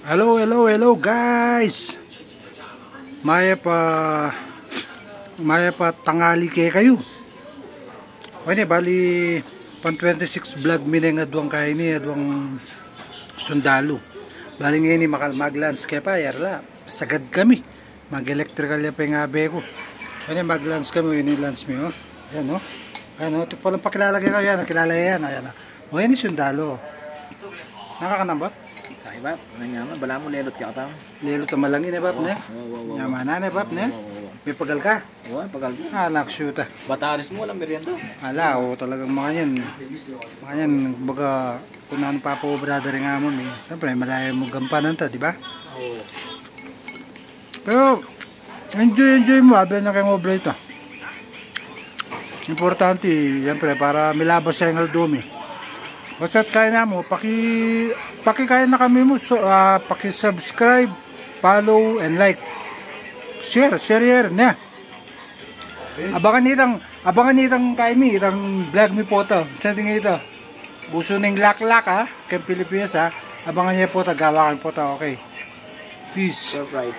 Hello guys. Maya pa tangali kayo. Ini bali pan 26 vlog mi nga duang kay ni duang sundalo. Bali ngayon mag-landscape la. Sagad kami. Mag-electrical ya pa nga be ko. Ini mag-lans kami ini lans mi oh. Ayan oh. Ayan oh, ito palang pakilala kayo yan, kilala yan. Ayan. Oh, yan ni sundalo. Nakakanambot? Bap, nanyama bala mo lelot ka ta. Lelot ta malangin eh bap ne. Nyama na ne bap ne. May pagal ka? Oo, pagal. Alak shoot ah. Bataris mo lang merienda. Ala, o talagang mga yan. Mga yan, baga kung ano pa po brother nga mo eh. Siyempre, malayo mo gampanan ta, di ba? Oo. Pero, enjoy mo, abel na kayong oblay ito. Importante, siyempre, para milabas siya yung aldumi. Basta't kaya na mo, pakikaya na kami mo, so, paki-subscribe, follow, and like. Share na. Abangan nitang kay mi, itang vlog mi po to. Sending ito. Buso ng laklak ha, kay Pilipinas ha. Abangan niya po to, gawakan po to, okay. Peace. Surprise.